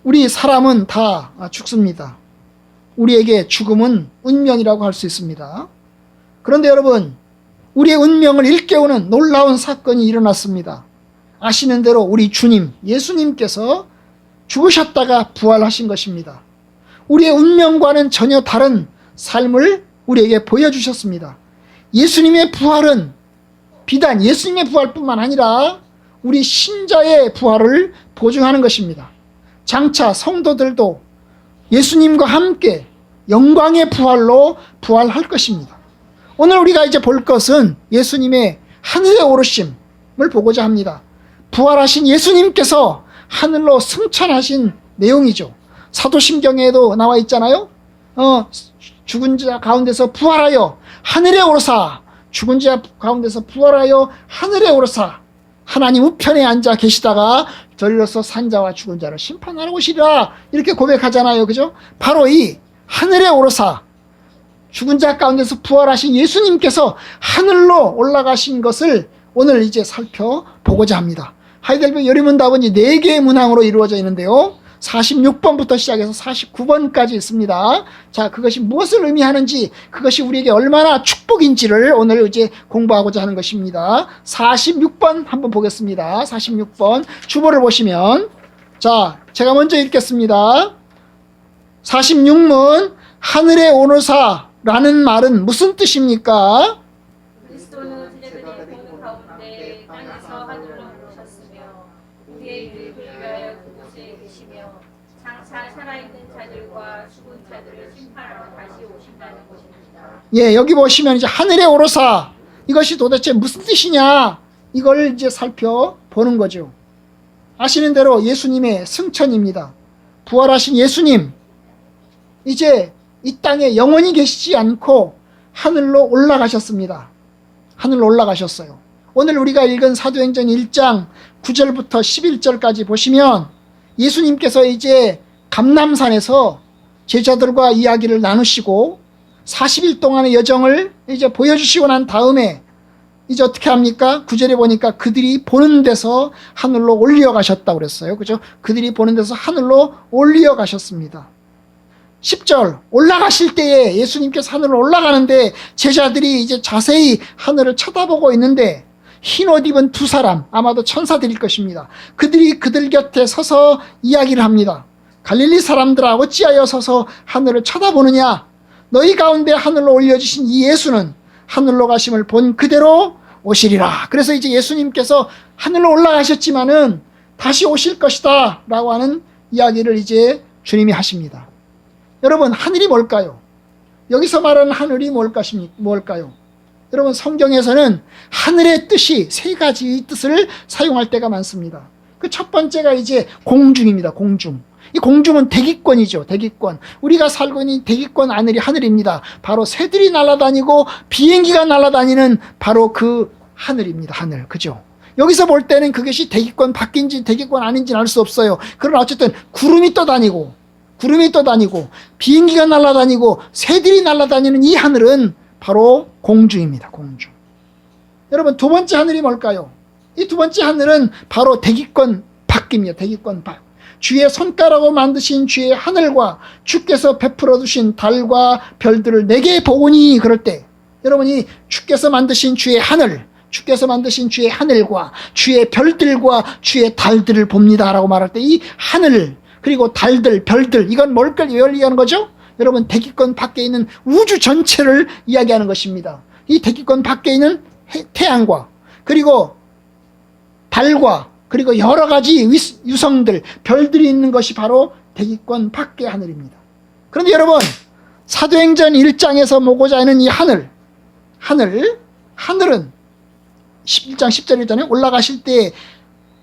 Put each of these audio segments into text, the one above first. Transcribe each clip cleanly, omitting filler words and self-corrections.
우리 사람은 다 죽습니다. 우리에게 죽음은 운명이라고 할 수 있습니다. 그런데 여러분, 우리의 운명을 일깨우는 놀라운 사건이 일어났습니다. 아시는 대로 우리 주님, 예수님께서 죽으셨다가 부활하신 것입니다. 우리의 운명과는 전혀 다른 삶을 우리에게 보여주셨습니다. 예수님의 부활은 비단 예수님의 부활뿐만 아니라 우리 신자의 부활을 보증하는 것입니다. 장차 성도들도 예수님과 함께 영광의 부활로 부활할 것입니다. 오늘 우리가 이제 볼 것은 예수님의 하늘에 오르심을 보고자 합니다. 부활하신 예수님께서 하늘로 승천하신 내용이죠. 사도신경에도 나와 있잖아요. 죽은 자 가운데서 부활하여 하늘에 오르사, 죽은 자 가운데서 부활하여 하늘에 오르사, 하나님 우편에 앉아 계시다가 저리로서 산자와 죽은 자를 심판하러 오시리라, 이렇게 고백하잖아요. 그죠? 바로 이 하늘에 오르사, 죽은 자 가운데서 부활하신 예수님께서 하늘로 올라가신 것을 오늘 이제 살펴보고자 합니다. 하이델베르 여리문답은 4개의 문항으로 이루어져 있는데요. 46번부터 시작해서 49번까지 있습니다. 자, 그것이 무엇을 의미하는지, 그것이 우리에게 얼마나 축복인지를 오늘 이제 공부하고자 하는 것입니다. 46번 한번 보겠습니다. 46번 주보를 보시면, 자, 제가 먼저 읽겠습니다. 46문, 하늘에 오르사라는 말은 무슨 뜻입니까? 그리스도는 제자들의 보는 가운데 땅에서 하늘로 오르셨으며 우리의 이름을 위하여 그곳에 계시며 장차 살아있는 자들과 죽은 자들을 심판하러 다시 오신다는 것입니다. 예, 여기 보시면 이제 하늘에 오르사, 이것이 도대체 무슨 뜻이냐, 이걸 이제 살펴보는 거죠. 아시는 대로 예수님의 승천입니다. 부활하신 예수님, 이제 이 땅에 영원히 계시지 않고 하늘로 올라가셨습니다. 하늘로 올라가셨어요. 오늘 우리가 읽은 사도행전 1장 9절부터 11절까지 보시면 예수님께서 이제 감람산에서 제자들과 이야기를 나누시고 40일 동안의 여정을 이제 보여주시고 난 다음에 이제 어떻게 합니까? 9절에 보니까 그들이 보는 데서 하늘로 올려가셨다고 그랬어요. 그죠? 그들이 보는 데서 하늘로 올려가셨습니다. 10절, 올라가실 때에 예수님께서 하늘로 올라가는데 제자들이 이제 자세히 하늘을 쳐다보고 있는데 흰 옷 입은 2사람, 아마도 천사들일 것입니다. 그들이 그들 곁에 서서 이야기를 합니다. 갈릴리 사람들아, 어찌하여 서서 하늘을 쳐다보느냐? 너희 가운데 하늘로 올려주신 이 예수는 하늘로 가심을 본 그대로 오시리라. 그래서 이제 예수님께서 하늘로 올라가셨지만은 다시 오실 것이다 라고 하는 이야기를 이제 주님이 하십니다. 여러분, 하늘이 뭘까요? 여기서 말하는 하늘이 뭘까요? 여러분, 성경에서는 하늘의 뜻이 3가지의 뜻을 사용할 때가 많습니다. 그 첫 번째가 이제 공중입니다. 공중. 이 공중은 대기권이죠. 대기권. 우리가 살고 있는 대기권 하늘입니다. 바로 새들이 날아다니고 비행기가 날아다니는 바로 그 하늘입니다. 하늘. 그죠? 여기서 볼 때는 그것이 대기권 밖인지 대기권 아닌지는 알 수 없어요. 그러나 어쨌든 구름이 떠다니고 비행기가 날아다니고 새들이 날아다니는 이 하늘은 바로 공중입니다. 공중. 여러분, 2번째 하늘이 뭘까요? 이 2번째 하늘은 바로 대기권 밖입니다. 대기권 밖. 주의 손가락으로 만드신 주의 하늘과 주께서 베풀어 두신 달과 별들을 내게 보오니, 그럴 때 여러분이 주께서 만드신 주의 하늘, 주께서 만드신 주의 하늘과 주의 별들과 주의 달들을 봅니다 라고 말할 때 이 하늘, 그리고 달들, 별들, 이건 뭘까요? 왜 얘기하는 거죠? 여러분, 대기권 밖에 있는 우주 전체를 이야기하는 것입니다. 이 대기권 밖에 있는 태양과 그리고 달과 그리고 여러 가지 유성들, 별들이 있는 것이 바로 대기권 밖의 하늘입니다. 그런데 여러분, 사도행전 1장에서 보고자 하는 이 하늘은 1장 10절 있잖아요. 올라가실 때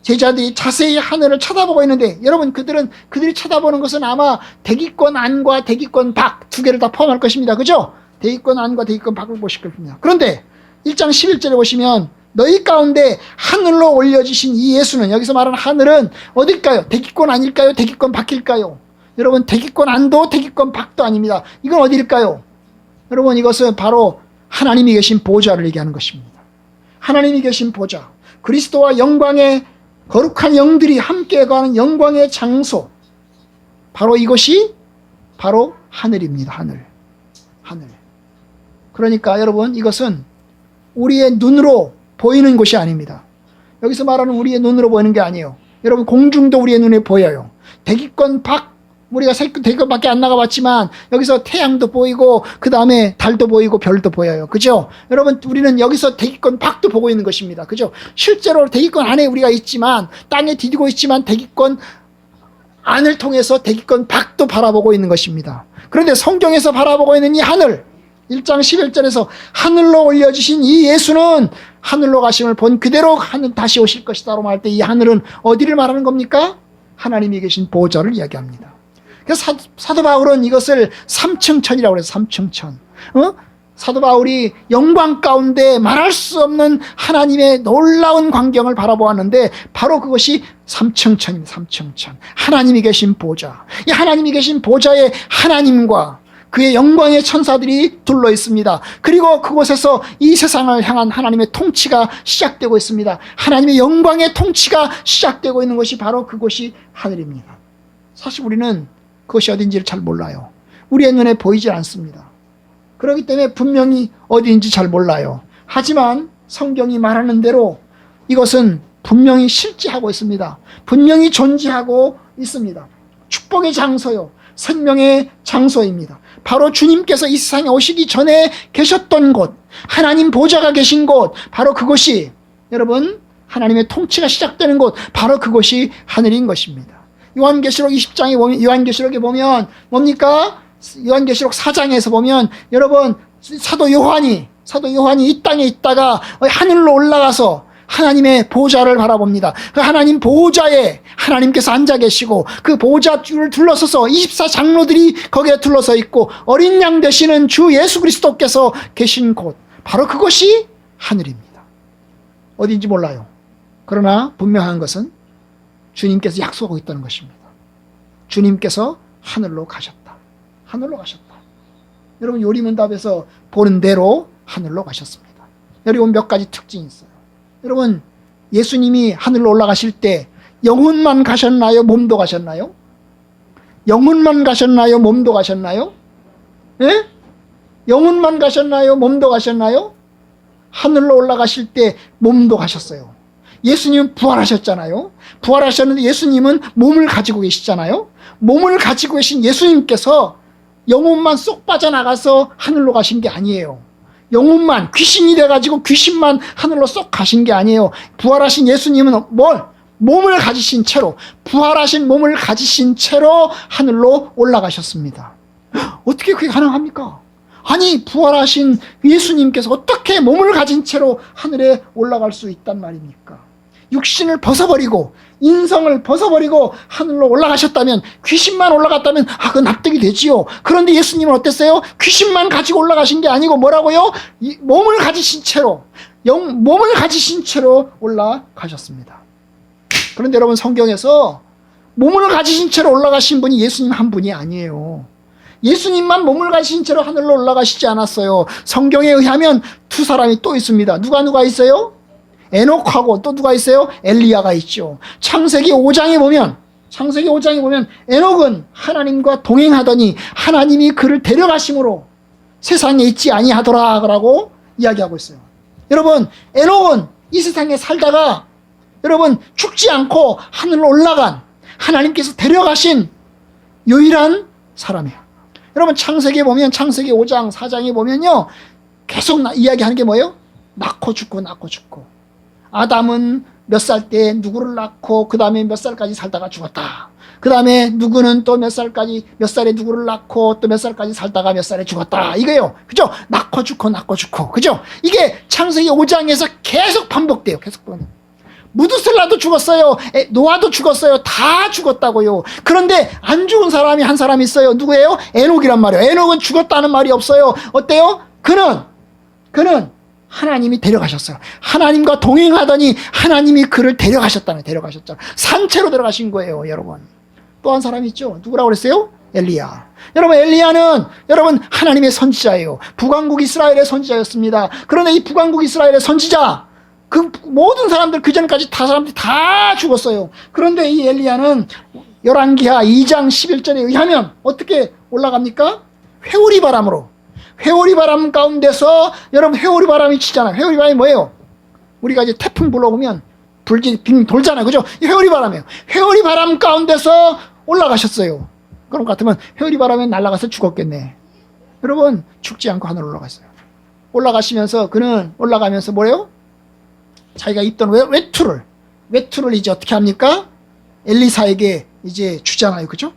제자들이 자세히 하늘을 쳐다보고 있는데, 여러분, 그들이 쳐다보는 것은 아마 대기권 안과 대기권 밖 2개를 다 포함할 것입니다. 그죠? 대기권 안과 대기권 밖을 보실 겁니다. 그런데 1장 11절에 보시면 너희 가운데 하늘로 올려주신 이 예수는, 여기서 말하는 하늘은 어딜까요? 대기권 아닐까요? 대기권 밖일까요? 여러분, 대기권 안도 대기권 밖도 아닙니다. 이건 어디일까요? 여러분, 이것은 바로 하나님이 계신 보좌를 얘기하는 것입니다. 하나님이 계신 보좌, 그리스도와 영광의 거룩한 영들이 함께 가는 영광의 장소, 바로 이것이 바로 하늘입니다. 하늘. 그러니까 여러분, 이것은 우리의 눈으로 보이는 것이 아닙니다. 여기서 말하는 우리의 눈으로 보이는 게 아니에요. 여러분, 공중도 우리의 눈에 보여요. 대기권 밖, 우리가 대기권 밖에 안 나가봤지만 여기서 태양도 보이고 그 다음에 달도 보이고 별도 보여요. 그죠? 여러분, 우리는 여기서 대기권 밖도 보고 있는 것입니다. 그죠? 실제로 대기권 안에 우리가 있지만, 땅에 디디고 있지만 대기권 안을 통해서 대기권 밖도 바라보고 있는 것입니다. 그런데 성경에서 바라보고 있는 이 하늘, 1장 11절에서 하늘로 올려주신 이 예수는 하늘로 가심을 본 그대로 하늘 다시 오실 것이다로 말할 때 이 하늘은 어디를 말하는 겁니까? 하나님이 계신 보좌를 이야기합니다. 그래서 사도 바울은 이것을 삼층천이라고 그래서 삼층천. 사도 바울이 영광 가운데 말할 수 없는 하나님의 놀라운 광경을 바라보았는데 바로 그것이 삼층천입니다. 삼층천. 하나님이 계신 보좌. 이 하나님이 계신 보좌에 하나님과 그의 영광의 천사들이 둘러 있습니다. 그리고 그곳에서 이 세상을 향한 하나님의 통치가 시작되고 있습니다. 하나님의 영광의 통치가 시작되고 있는 것이 바로 그곳이 하늘입니다. 사실 우리는 그것이 어딘지를 잘 몰라요. 우리의 눈에 보이지 않습니다. 그렇기 때문에 분명히 어디인지 잘 몰라요. 하지만 성경이 말하는 대로 이것은 분명히 실제하고 있습니다. 분명히 존재하고 있습니다. 축복의 장소요. 생명의 장소입니다. 바로 주님께서 이 세상에 오시기 전에 계셨던 곳, 하나님 보좌가 계신 곳, 바로 그곳이 여러분 하나님의 통치가 시작되는 곳, 바로 그곳이 하늘인 것입니다. 요한계시록 20장에 보면, 요한계시록에 보면 뭡니까? 요한계시록 4장에서 보면 여러분 사도 요한이 이 땅에 있다가 하늘로 올라가서 하나님의 보좌를 바라봅니다. 그 하나님 보좌에 하나님께서 앉아 계시고 그 보좌줄을 둘러서서 24장로들이 거기에 둘러서 있고 어린 양 되시는 주 예수 그리스도께서 계신 곳, 바로 그것이 하늘입니다. 어딘지 몰라요. 그러나 분명한 것은 주님께서 약속하고 있다는 것입니다. 주님께서 하늘로 가셨다. 하늘로 가셨다. 여러분, 요리문답에서 보는 대로 하늘로 가셨습니다. 여러분, 몇 가지 특징이 있어요. 여러분, 예수님이 하늘로 올라가실 때 영혼만 가셨나요? 몸도 가셨나요? 영혼만 가셨나요? 몸도 가셨나요? 예? 영혼만 가셨나요? 몸도 가셨나요? 하늘로 올라가실 때 몸도 가셨어요. 예수님은 부활하셨잖아요. 부활하셨는데 예수님은 몸을 가지고 계시잖아요. 몸을 가지고 계신 예수님께서 영혼만 쏙 빠져나가서 하늘로 가신 게 아니에요. 영혼만, 귀신이 돼가지고 귀신만 하늘로 쏙 가신 게 아니에요. 부활하신 예수님은 몸을 가지신 채로, 부활하신 몸을 가지신 채로 하늘로 올라가셨습니다. 어떻게 그게 가능합니까? 아니, 부활하신 예수님께서 어떻게 몸을 가진 채로 하늘에 올라갈 수 있단 말입니까? 육신을 벗어버리고 인성을 벗어버리고 하늘로 올라가셨다면, 귀신만 올라갔다면 그건 납득이 되지요. 그런데 예수님은 어땠어요? 귀신만 가지고 올라가신 게 아니고 뭐라고요? 몸을 가지신 채로, 몸을 가지신 채로 올라가셨습니다. 그런데 여러분, 성경에서 몸을 가지신 채로 올라가신 분이 예수님 한 분이 아니에요. 예수님만 몸을 가지신 채로 하늘로 올라가시지 않았어요. 성경에 의하면 두 사람이 또 있습니다. 누가 있어요? 에녹하고 또 누가 있어요? 엘리야가 있죠. 창세기 5장에 보면 에녹은 하나님과 동행하더니 하나님이 그를 데려가심으로 세상에 있지 아니하더라라고 이야기하고 있어요. 여러분, 에녹은 이 세상에 살다가 여러분 죽지 않고 하늘로 올라간, 하나님께서 데려가신 유일한 사람이에요. 여러분, 창세기에 보면, 창세기 5장 4장에 보면요, 계속 이야기하는 게 뭐예요? 낳고 죽고 아담은 몇 살 때 누구를 낳고 그 다음에 몇 살까지 살다가 죽었다. 그 다음에 누구는 또 몇 살에 누구를 낳고 또 몇 살까지 살다가 몇 살에 죽었다. 이거예요. 그죠? 낳고 죽고. 그죠? 이게 창세기 5장에서 계속 반복돼요. 무드셀라도 죽었어요. 노아도 죽었어요. 다 죽었다고요. 그런데 안 죽은 사람이 한 사람 있어요. 누구예요? 에녹이란 말이에요. 에녹은 죽었다는 말이 없어요. 어때요? 그는 하나님이 데려가셨어요. 하나님과 동행하더니 하나님이 그를 데려가셨잖아요. 산채로 데려가신 거예요, 여러분. 또 한 사람이 있죠. 누구라고 그랬어요? 엘리야. 여러분, 엘리야는 하나님의 선지자예요. 북왕국 이스라엘의 선지자였습니다. 그런데 이 북왕국 이스라엘의 선지자, 그 모든 사람들, 그 전까지 사람들이 다 죽었어요. 그런데 이 엘리야는 열왕기하 2장 11절에 의하면 어떻게 올라갑니까? 회오리 바람으로. 회오리 바람 가운데서 여러분 회오리 바람이 치잖아요. 회오리 바람이 뭐예요? 우리가 이제 태풍 불어오면 불지 빙 돌잖아요. 그죠? 이 회오리 바람이에요. 회오리 바람 가운데서 올라가셨어요. 그런 것 같으면 회오리 바람에 날아가서 죽었겠네. 여러분 죽지 않고 하늘 올라갔어요. 올라가시면서 그는 올라가면서 뭐래요? 자기가 입던 외투를 이제 어떻게 합니까? 엘리사에게 이제 주잖아요. 그죠?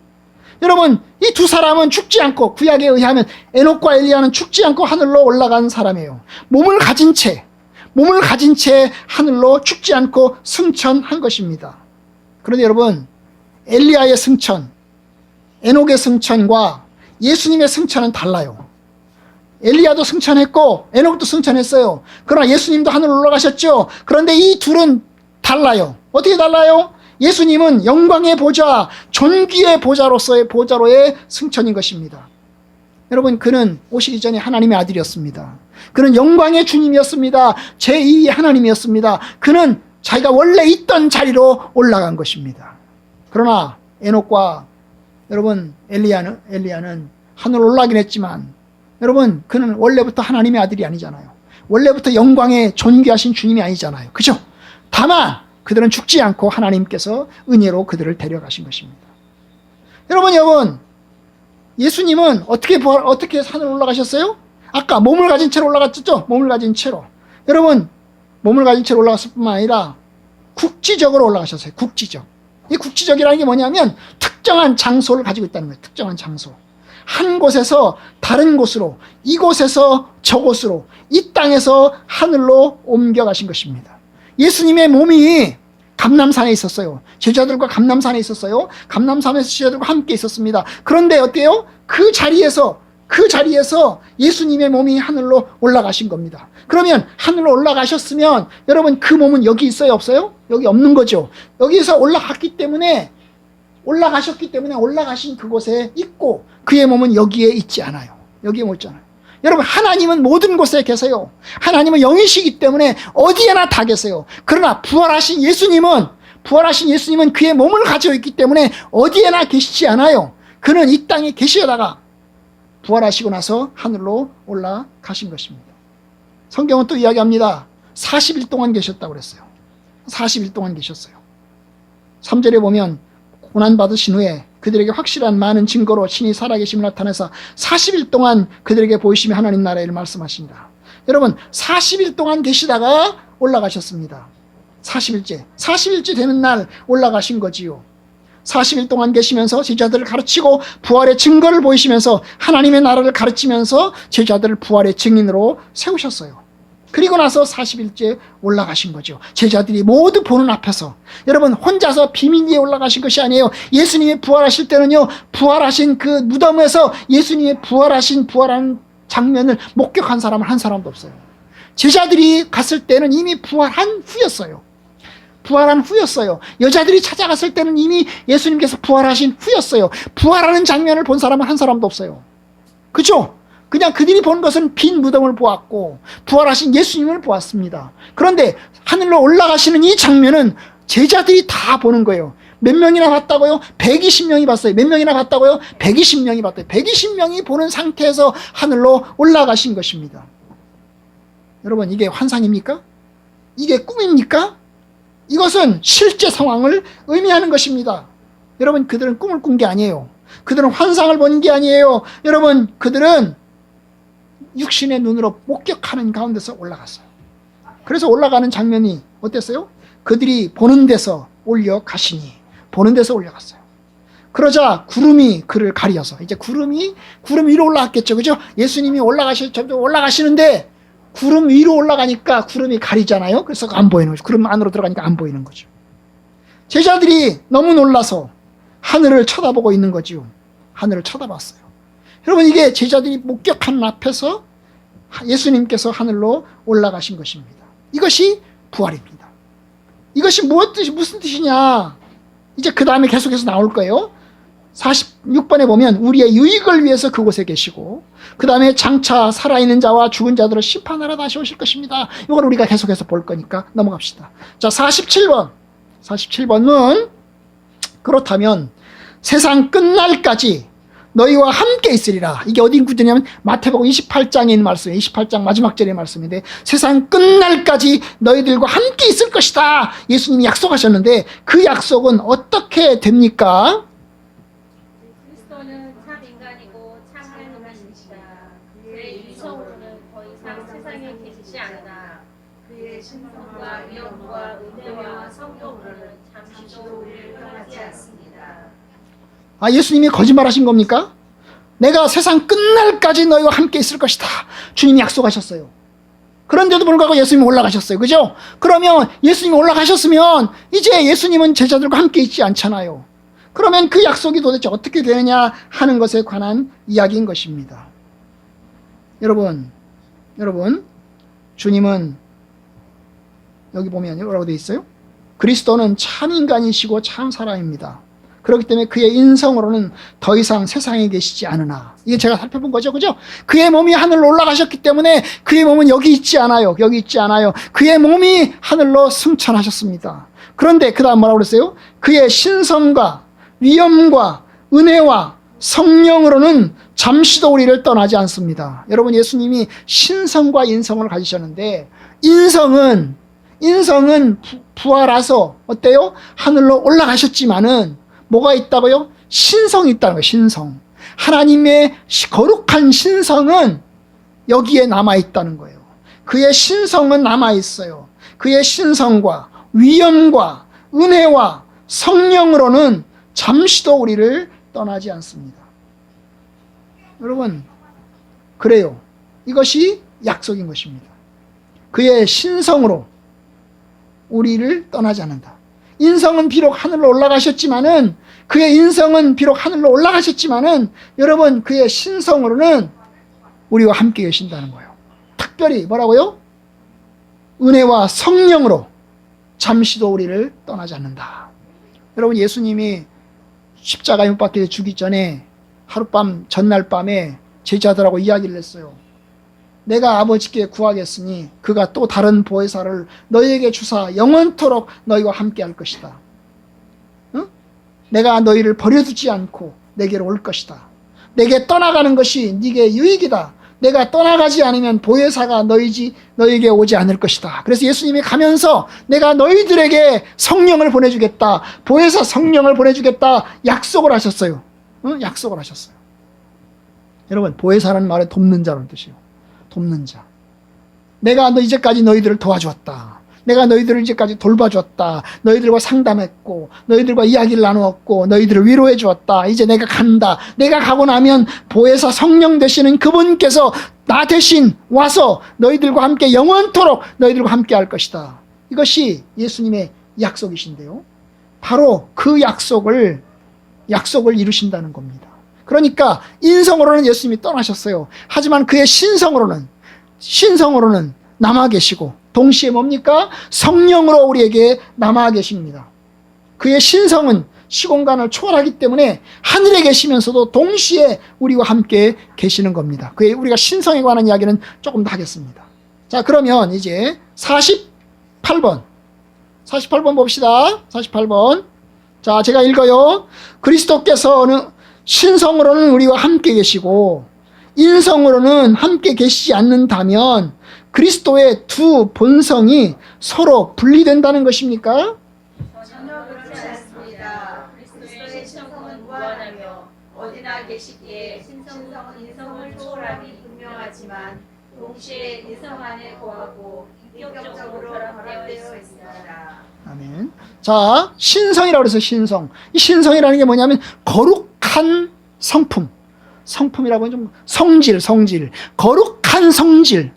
여러분 이 두 사람은 죽지 않고, 구약에 의하면 에녹과 엘리야는 죽지 않고 하늘로 올라간 사람이에요. 몸을 가진 채 하늘로 죽지 않고 승천한 것입니다. 그런데 여러분 엘리야의 승천, 에녹의 승천과 예수님의 승천은 달라요. 엘리야도 승천했고 에녹도 승천했어요. 그러나 예수님도 하늘로 올라가셨죠. 그런데 이 둘은 달라요. 어떻게 달라요? 예수님은 영광의 보좌, 존귀의 보좌로의 승천인 것입니다. 여러분 그는 오시기 전에 하나님의 아들이었습니다. 그는 영광의 주님이었습니다. 제2의 하나님이었습니다. 그는 자기가 원래 있던 자리로 올라간 것입니다. 그러나 에녹과 여러분 엘리야는 하늘로 올라가긴 했지만, 여러분 그는 원래부터 하나님의 아들이 아니잖아요. 원래부터 영광의 존귀하신 주님이 아니잖아요. 그죠? 다만 그들은 죽지 않고 하나님께서 은혜로 그들을 데려가신 것입니다. 여러분 예수님은 어떻게 하늘로 올라가셨어요? 아까 몸을 가진 채로 올라갔죠? 몸을 가진 채로. 여러분 몸을 가진 채로 올라갔을 뿐만 아니라 국지적으로 올라가셨어요. 국지적. 이 국지적이라는 게 뭐냐면 특정한 장소를 가지고 있다는 거예요. 특정한 장소. 한 곳에서 다른 곳으로, 이곳에서 저곳으로, 이 땅에서 하늘로 옮겨가신 것입니다. 예수님의 몸이 감람산에 있었어요. 제자들과 감람산에 있었어요. 감람산에서 제자들과 함께 있었습니다. 그런데 어때요? 그 자리에서 예수님의 몸이 하늘로 올라가신 겁니다. 그러면 하늘로 올라가셨으면 여러분 그 몸은 여기 있어요? 없어요? 여기 없는 거죠. 여기서 올라가셨기 때문에 올라가신 그곳에 있고 그의 몸은 여기에 있지 않아요. 여기에 못 있잖아요. 여러분 하나님은 모든 곳에 계세요. 하나님은 영이시기 때문에 어디에나 다 계세요. 그러나 부활하신 예수님은 그의 몸을 가지고 있기 때문에 어디에나 계시지 않아요. 그는 이 땅에 계시다가 부활하시고 나서 하늘로 올라가신 것입니다. 성경은 또 이야기합니다. 40일 동안 계셨다고 그랬어요. 40일 동안 계셨어요. 3절에 보면 고난받으신 후에 그들에게 확실한 많은 증거로 신이 살아계심을 나타내서 40일 동안 그들에게 보이시며 하나님 나라의 일을 말씀하신다. 여러분 40일 동안 계시다가 올라가셨습니다. 40일째 되는 날 올라가신 거지요. 40일 동안 계시면서 제자들을 가르치고 부활의 증거를 보이시면서 하나님의 나라를 가르치면서 제자들을 부활의 증인으로 세우셨어요. 그리고 나서 40일째 올라가신 거죠. 제자들이 모두 보는 앞에서. 여러분 혼자서 비밀리에 올라가신 것이 아니에요. 예수님이 부활하실 때는요, 부활하신 그 무덤에서 예수님의 부활한 장면을 목격한 사람은 한 사람도 없어요. 제자들이 갔을 때는 이미 부활한 후였어요. 여자들이 찾아갔을 때는 이미 예수님께서 부활하신 후였어요. 부활하는 장면을 본 사람은 한 사람도 없어요. 그죠? 그냥 그들이 본 것은 빈 무덤을 보았고 부활하신 예수님을 보았습니다. 그런데 하늘로 올라가시는 이 장면은 제자들이 다 보는 거예요. 몇 명이나 봤다고요? 120명이 봤어요. 몇 명이나 봤다고요? 120명이 봤대요. 120명이 보는 상태에서 하늘로 올라가신 것입니다. 여러분 이게 환상입니까? 이게 꿈입니까? 이것은 실제 상황을 의미하는 것입니다. 여러분 그들은 꿈을 꾼 게 아니에요. 그들은 환상을 본 게 아니에요. 여러분 그들은 육신의 눈으로 목격하는 가운데서 올라갔어요. 그래서 올라가는 장면이 어땠어요? 그들이 보는 데서 올라갔어요. 그러자 구름이 그를 가리어서, 이제 구름 위로 올라갔겠죠. 그죠? 예수님이 올라가시는데 구름 위로 올라가니까 구름이 가리잖아요. 그래서 안 보이는 거죠. 구름 안으로 들어가니까 안 보이는 거죠. 제자들이 너무 놀라서 하늘을 쳐다보고 있는 거지요. 하늘을 쳐다봤어요. 여러분 이게 제자들이 목격하는 앞에서 예수님께서 하늘로 올라가신 것입니다. 이것이 부활입니다. 이것이 무슨 뜻이냐? 이제 그 다음에 계속해서 나올 거예요. 46번에 보면 우리의 유익을 위해서 그곳에 계시고, 그 다음에 장차 살아있는 자와 죽은 자들을 심판하러 다시 오실 것입니다. 이걸 우리가 계속해서 볼 거니까 넘어갑시다. 자, 47번은 그렇다면 세상 끝날까지 너희와 함께 있으리라. 이게 어디 구절이냐면 마태복음 28장에 있는 말씀이에요. 28장 마지막 절의 말씀인데 세상 끝날까지 너희들과 함께 있을 것이다. 예수님이 약속하셨는데 그 약속은 어떻게 됩니까? 그리스도는 참 인간이고 참 하나님이십니다. 그의 유성으로는 더 이상 세상에 계시지 않으나 그의 신성과 위엄과 은혜와 성령으로는 잠시도 우리를 떠나지 않습니다. 아, 예수님이 거짓말하신 겁니까? 내가 세상 끝날까지 너희와 함께 있을 것이다. 주님이 약속하셨어요. 그런데도 불구하고 예수님이 올라가셨어요. 그죠? 그러면 예수님이 올라가셨으면 이제 예수님은 제자들과 함께 있지 않잖아요. 그러면 그 약속이 도대체 어떻게 되느냐 하는 것에 관한 이야기인 것입니다. 여러분, 주님은 여기 보면 뭐라고 되어 있어요? 그리스도는 참 인간이시고 참 사람입니다. 그렇기 때문에 그의 인성으로는 더 이상 세상에 계시지 않으나, 이게 제가 살펴본 거죠. 그죠? 그의 몸이 하늘로 올라가셨기 때문에 그의 몸은 여기 있지 않아요. 여기 있지 않아요. 그의 몸이 하늘로 승천하셨습니다. 그런데 그 다음 뭐라고 그랬어요? 그의 신성과 위엄과 은혜와 성령으로는 잠시도 우리를 떠나지 않습니다. 여러분, 예수님이 신성과 인성을 가지셨는데 인성은 부활해서 어때요? 하늘로 올라가셨지만은 뭐가 있다고요? 신성이 있다는 거예요. 신성. 하나님의 거룩한 신성은 여기에 남아있다는 거예요. 그의 신성은 남아있어요. 그의 신성과 위엄과 은혜와 성령으로는 잠시도 우리를 떠나지 않습니다. 여러분, 그래요. 이것이 약속인 것입니다. 그의 신성으로 우리를 떠나지 않는다. 인성은 비록 하늘로 올라가셨지만은, 그의 인성은 비록 하늘로 올라가셨지만은, 여러분, 그의 신성으로는 우리와 함께 계신다는 거예요. 특별히 뭐라고요? 은혜와 성령으로 잠시도 우리를 떠나지 않는다. 여러분, 예수님이 십자가에 못 박혀 죽기 전에 하룻밤, 전날 밤에 제자들하고 이야기를 했어요. 내가 아버지께 구하겠으니 그가 또 다른 보혜사를 너희에게 주사 영원토록 너희와 함께 할 것이다. 응? 내가 너희를 버려두지 않고 내게로 올 것이다. 내게 떠나가는 것이 네게 유익이다. 내가 떠나가지 않으면 보혜사가 너희에게 오지 않을 것이다. 그래서 예수님이 가면서 내가 너희들에게 성령을 보내주겠다. 보혜사 성령을 보내주겠다. 약속을 하셨어요. 응? 약속을 하셨어요. 여러분, 보혜사라는 말은 돕는 자라는 뜻이에요. 돕는 자. 내가 이제까지 너희들을 도와주었다. 내가 너희들을 이제까지 돌봐주었다. 너희들과 상담했고, 너희들과 이야기를 나누었고, 너희들을 위로해 주었다. 이제 내가 간다. 내가 가고 나면 보혜사 성령 되시는 그분께서 나 대신 와서 너희들과 함께 영원토록 너희들과 함께 할 것이다. 이것이 예수님의 약속이신데요. 바로 그 약속을 이루신다는 겁니다. 그러니까 인성으로는 예수님이 떠나셨어요. 하지만 그의 신성으로는 남아 계시고, 동시에 뭡니까? 성령으로 우리에게 남아 계십니다. 그의 신성은 시공간을 초월하기 때문에 하늘에 계시면서도 동시에 우리와 함께 계시는 겁니다. 그의 우리가 신성에 관한 이야기는 조금 더 하겠습니다. 자, 그러면 이제 48번 봅시다. 48번. 자, 제가 읽어요. 그리스도께서는 신성으로는 우리와 함께 계시고 인성으로는 함께 계시지 않는다면 그리스도의 두 본성이 서로 분리된다는 것입니까? 전혀 그렇지 않습니다. 그리스도의 신성은 무한하며 어디나 계시기에 신성은 인성을 초월하기 분명하지만 동시에 인성 안에 거하고 인격적으로 결합되어 있습니다. 아멘. 자, 신성이라고 해서 신성. 이 신성이라는 게 뭐냐면 거룩한 성품. 성품이라고 하면 좀 성질. 거룩한 성질.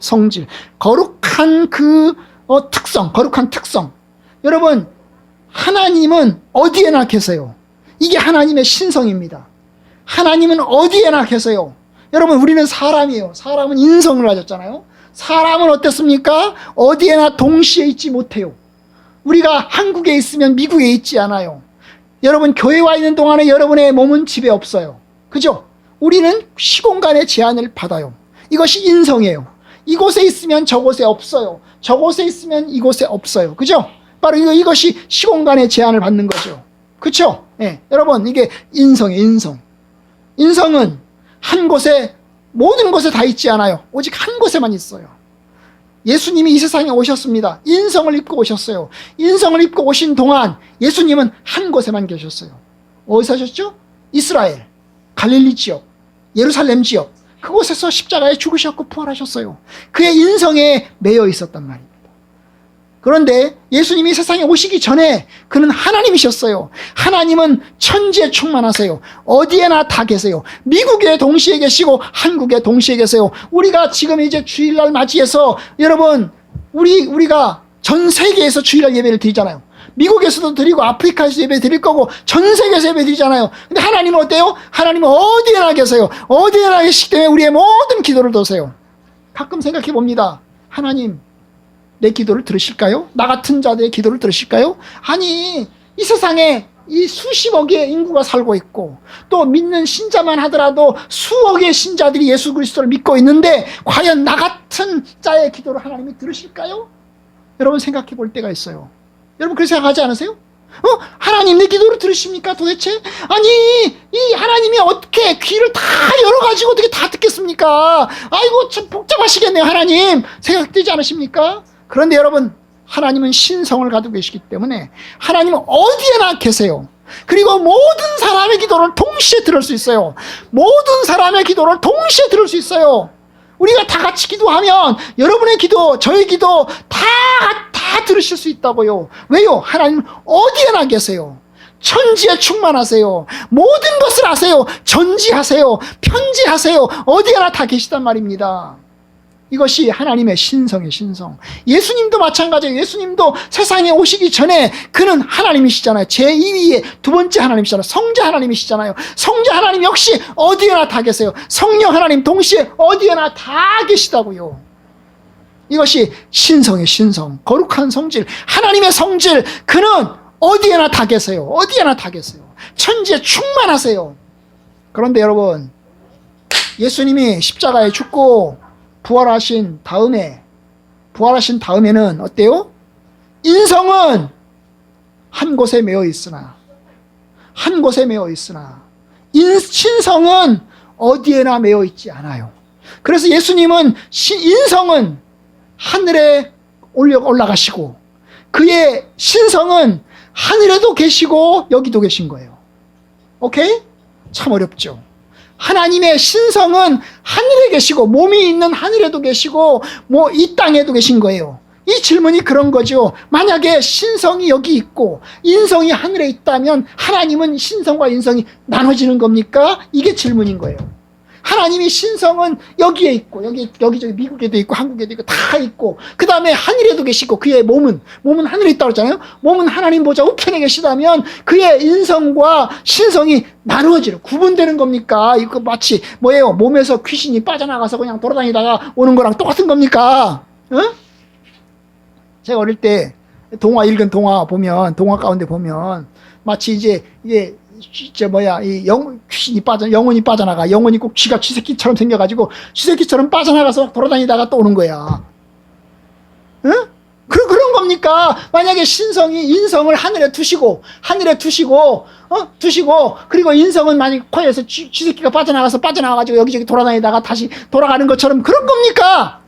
거룩한 거룩한 특성. 여러분, 하나님은 어디에나 계세요. 이게 하나님의 신성입니다. 하나님은 어디에나 계세요. 여러분, 우리는 사람이에요. 사람은 인성을 가졌잖아요. 사람은 어떻습니까? 어디에나 동시에 있지 못해요. 우리가 한국에 있으면 미국에 있지 않아요. 여러분, 교회 와 있는 동안에 여러분의 몸은 집에 없어요. 그죠? 우리는 시공간의 제한을 받아요. 이것이 인성이에요. 이곳에 있으면 저곳에 없어요. 저곳에 있으면 이곳에 없어요. 그죠? 바로 이것이 시공간의 제한을 받는 거죠. 그쵸? 예. 여러분, 이게 인성이에요, 인성. 인성은 한 곳에, 모든 곳에 다 있지 않아요. 오직 한 곳에만 있어요. 예수님이 이 세상에 오셨습니다. 인성을 입고 오셨어요. 인성을 입고 오신 동안 예수님은 한 곳에만 계셨어요. 어디서 하셨죠? 이스라엘, 갈릴리 지역, 예루살렘 지역, 그곳에서 십자가에 죽으셨고 부활하셨어요. 그의 인성에 매여 있었단 말입니다. 그런데 예수님이 세상에 오시기 전에 그는 하나님이셨어요. 하나님은 천지에 충만하세요. 어디에나 다 계세요. 미국에 동시에 계시고 한국에 동시에 계세요. 우리가 지금 이제 주일날 맞이해서 여러분 우리가 전 세계에서 주일날 예배를 드리잖아요. 미국에서도 드리고 아프리카에서 예배 드릴 거고 전 세계에서 예배 드리잖아요. 근데 하나님은 어때요? 하나님은 어디에나 계세요. 어디에나 계시기 때문에 우리의 모든 기도를 들으세요. 가끔 생각해 봅니다. 하나님, 내 기도를 들으실까요? 나 같은 자들의 기도를 들으실까요? 아니, 이 세상에 이 수십억의 인구가 살고 있고 또 믿는 신자만 하더라도 수억의 신자들이 예수 그리스도를 믿고 있는데 과연 나 같은 자의 기도를 하나님이 들으실까요? 여러분 생각해 볼 때가 있어요. 여러분 그렇게 생각하지 않으세요? 하나님 내 기도를 들으십니까 도대체? 아니, 이 하나님이 어떻게 귀를 다 열어가지고 어떻게 다 듣겠습니까? 아이고 참 복잡하시겠네요 하나님. 생각되지 않으십니까? 그런데 여러분, 하나님은 신성을 가지고 계시기 때문에 하나님은 어디에나 계세요. 그리고 모든 사람의 기도를 동시에 들을 수 있어요. 모든 사람의 기도를 동시에 들을 수 있어요. 우리가 다 같이 기도하면 여러분의 기도, 저의 기도 다 들으실 수 있다고요. 왜요? 하나님은 어디에나 계세요. 천지에 충만하세요. 모든 것을 아세요. 전지하세요. 편지하세요. 어디에나 다 계시단 말입니다. 이것이 하나님의 신성의 신성. 예수님도 마찬가지예요. 예수님도 세상에 오시기 전에 그는 하나님이시잖아요. 제2위의 두 번째 하나님이시잖아요. 성자 하나님이시잖아요. 성자 하나님 역시 어디에나 다 계세요. 성령 하나님 동시에 어디에나 다 계시다고요. 이것이 신성의 신성, 거룩한 성질, 하나님의 성질. 그는 어디에나 다 계세요. 어디에나 다 계세요. 천지에 충만하세요. 그런데 여러분, 예수님이 십자가에 죽고 부활하신 다음에는 어때요? 인성은 한 곳에 매여 있으나 신성은 어디에나 매여 있지 않아요. 그래서 예수님은 인성은 하늘에 올라가시고 그의 신성은 하늘에도 계시고 여기도 계신 거예요. 오케이? 참 어렵죠. 하나님의 신성은 하늘에 계시고 몸이 있는 하늘에도 계시고 이 땅에도 계신 거예요. 이 질문이 그런 거죠. 만약에 신성이 여기 있고 인성이 하늘에 있다면 하나님은 신성과 인성이 나눠지는 겁니까? 이게 질문인 거예요. 하나님이 신성은 여기에 있고 여기저기 미국에도 있고 한국에도 있고 다 있고 그 다음에 하늘에도 계시고 그의 몸은 하늘에 있다고 그랬잖아요. 몸은 하나님 보좌 우편에 계시다면 그의 인성과 신성이 나누어지는 구분되는 겁니까? 이거 마치 뭐예요? 몸에서 귀신이 빠져나가서 그냥 돌아다니다가 오는 거랑 똑같은 겁니까? 제가 어릴 때 읽은 동화 가운데 보면 마치 이제 이게 귀신이 영혼이 빠져나가. 영혼이 꼭 쥐가 쥐새끼처럼 생겨가지고 쥐새끼처럼 빠져나가서 돌아다니다가 또 오는 거야. 응? 그런 겁니까? 만약에 인성을 하늘에 두시고, 그리고 인성은 만약 코에서 쥐새끼가 빠져나가가지고 여기저기 돌아다니다가 다시 돌아가는 것처럼 그런 겁니까?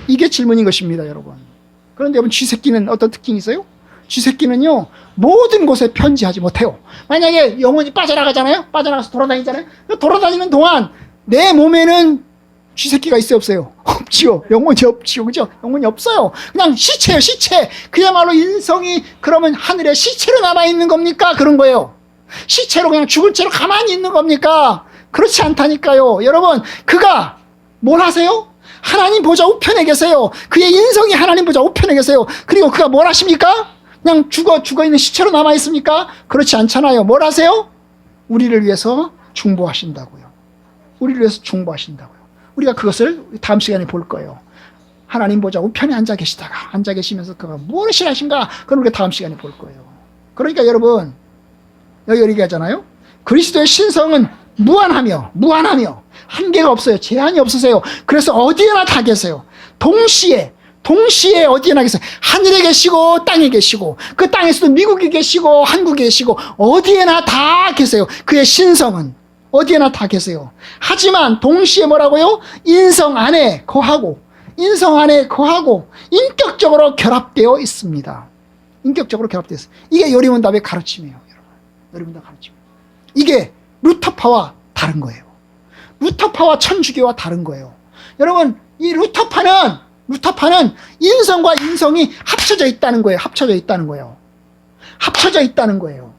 이게 질문인 것입니다, 여러분. 그런데 여러분, 쥐새끼는 어떤 특징이 있어요? 쥐새끼는요, 모든 곳에 편지하지 못해요. 만약에 영혼이 빠져나가잖아요? 빠져나가서 돌아다니잖아요? 돌아다니는 동안 내 몸에는 쥐새끼가 있어요, 없어요? 없지요. 영혼이 없지요. 그죠? 영혼이 없어요. 그냥 시체예요, 시체. 그야말로 인성이 그러면 하늘에 시체로 남아있는 겁니까? 그런 거예요. 시체로 그냥 죽은 채로 가만히 있는 겁니까? 그렇지 않다니까요. 여러분, 그가 뭘 하세요? 하나님 보좌 우편에 계세요. 그의 인성이 하나님 보좌 우편에 계세요. 그리고 그가 뭘 하십니까? 그냥 죽어있는 시체로 남아있습니까? 그렇지 않잖아요. 뭘 하세요? 우리를 위해서 중보하신다고요. 우리를 위해서 중보하신다고요. 우리가 그것을 다음 시간에 볼 거예요. 하나님 보좌 우편에 앉아 계시면서 그가 무엇을 하신가? 그걸 우리가 다음 시간에 볼 거예요. 그러니까 여러분, 여기 얘기하잖아요. 그리스도의 신성은 무한하며 한계가 없어요. 제한이 없으세요. 그래서 어디에나 다 계세요. 동시에 동시에 어디에나 계세요. 하늘에 계시고 땅에 계시고 그 땅에서도 미국에 계시고 한국에 계시고 어디에나 다 계세요. 그의 신성은 어디에나 다 계세요. 하지만 동시에 뭐라고요? 인성 안에 거하고 인격적으로 결합되어 있습니다. 인격적으로 결합되어 있어요. 이게 요리문답의 가르침이에요. 여러분. 요리문답 가르침. 이게 루터파와 다른 거예요. 루터파와 천주교와 다른 거예요. 여러분, 이 루터파는 인성과 인성이 합쳐져 있다는 거예요. 합쳐져 있다는 거예요.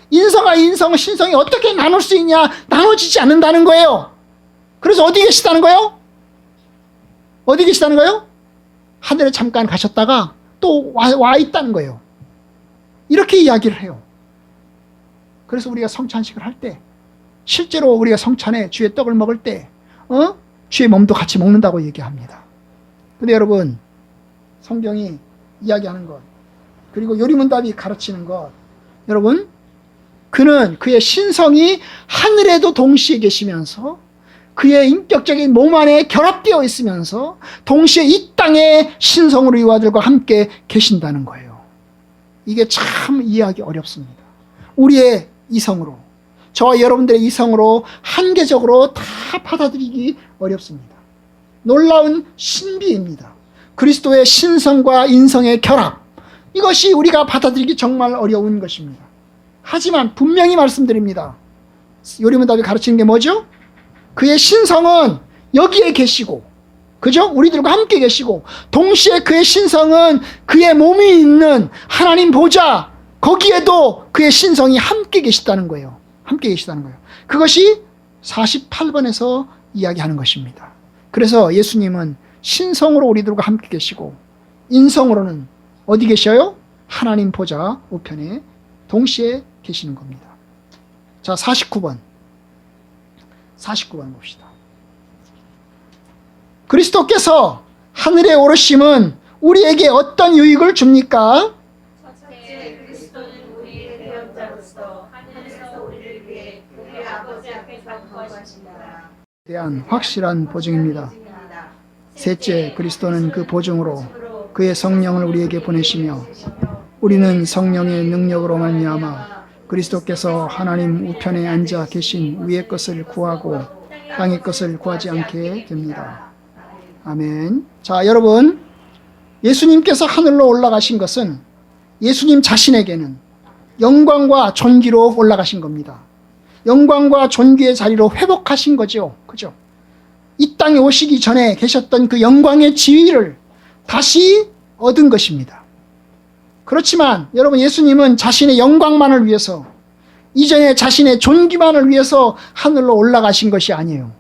인성과 인성, 신성이 어떻게 나눌 수 있냐? 나눠지지 않는다는 거예요. 그래서 어디 계시다는 거예요? 하늘에 잠깐 가셨다가 또 와 있다는 거예요. 이렇게 이야기를 해요. 그래서 우리가 성찬식을 할 때, 실제로 우리가 성찬에 주의 떡을 먹을 때, 주의 몸도 같이 먹는다고 얘기합니다. 근데 여러분, 성경이 이야기하는 것, 그리고 요리문답이 가르치는 것, 여러분, 그는 그의 신성이 하늘에도 동시에 계시면서 그의 인격적인 몸 안에 결합되어 있으면서 동시에 이 땅에 신성으로 이와들과 함께 계신다는 거예요. 이게 참 이해하기 어렵습니다. 우리의 이성으로, 저와 여러분들의 이성으로 한계적으로 다 받아들이기 어렵습니다. 놀라운 신비입니다. 그리스도의 신성과 인성의 결합, 이것이 우리가 받아들이기 정말 어려운 것입니다. 하지만 분명히 말씀드립니다. 요리문답이 가르치는 게 뭐죠? 그의 신성은 여기에 계시고, 그죠? 우리들과 함께 계시고, 동시에 그의 신성은 그의 몸이 있는 하나님 보좌, 거기에도 그의 신성이 함께 계시다는 거예요. 그것이 48번에서 이야기하는 것입니다. 그래서 예수님은 신성으로 우리들과 함께 계시고, 인성으로는 어디 계셔요? 하나님 보좌 우편에 동시에 계시는 겁니다. 자, 49번 봅시다. 그리스도께서 하늘에 오르심은 우리에게 어떤 유익을 줍니까? 첫째, 그리스도는 우리의 대언자로서 하늘에서 우리를 위해 그의 아버지 앞에 간구하신다. 대한 확실한 보증입니다. 셋째, 그리스도는 그 보증으로 그의 성령을 우리에게 보내시며 우리는 성령의 능력으로 말미암아 그리스도께서 하나님 우편에 앉아 계신 위의 것을 구하고 땅의 것을 구하지 않게 됩니다. 아멘. 자, 여러분, 예수님께서 하늘로 올라가신 것은 예수님 자신에게는 영광과 존귀로 올라가신 겁니다. 영광과 존귀의 자리로 회복하신 거죠. 그죠? 이 땅에 오시기 전에 계셨던 그 영광의 지위를 다시 얻은 것입니다. 그렇지만 여러분, 예수님은 자신의 영광만을 위해서, 이전에 자신의 존귀만을 위해서 하늘로 올라가신 것이 아니에요.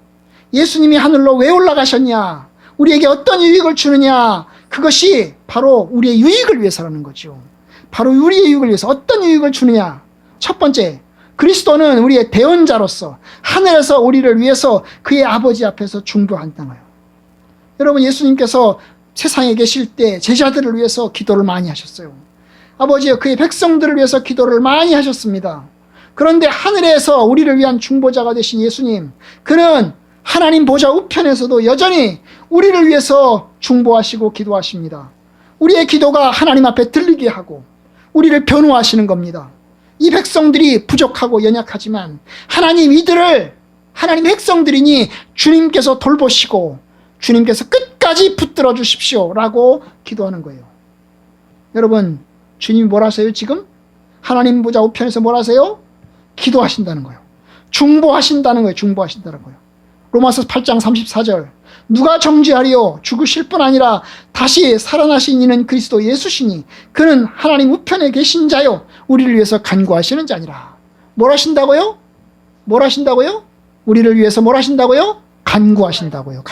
예수님이 하늘로 왜 올라가셨냐? 우리에게 어떤 유익을 주느냐? 그것이 바로 우리의 유익을 위해서라는 거죠. 바로 우리의 유익을 위해서 어떤 유익을 주느냐? 첫 번째, 그리스도는 우리의 대언자로서 하늘에서 우리를 위해서 그의 아버지 앞에서 중보한다는 거예요. 여러분, 예수님께서 세상에 계실 때 제자들을 위해서 기도를 많이 하셨어요. 아버지여, 그의 백성들을 위해서 기도를 많이 하셨습니다. 그런데 하늘에서 우리를 위한 중보자가 되신 예수님, 그는 하나님 보좌 우편에서도 여전히 우리를 위해서 중보하시고 기도하십니다. 우리의 기도가 하나님 앞에 들리게 하고 우리를 변호하시는 겁니다. 이 백성들이 부족하고 연약하지만 하나님 백성들이니 주님께서 돌보시고 주님께서 끝까지 붙들어 주십시오 라고 기도하는 거예요. 여러분, 주님이 뭘 하세요 지금? 하나님 보좌 우편에서 뭘 하세요? 기도하신다는 거예요. 중보하신다는 거예요. 로마서 8장 34절, 누가 정죄하리요? 죽으실 뿐 아니라 다시 살아나신 이는 그리스도 예수시니 그는 하나님 우편에 계신 자요 우리를 위해서 간구하시는 자니라. 뭘 하신다고요? 우리를 위해서 뭘 하신다고요? 간구하신다고요.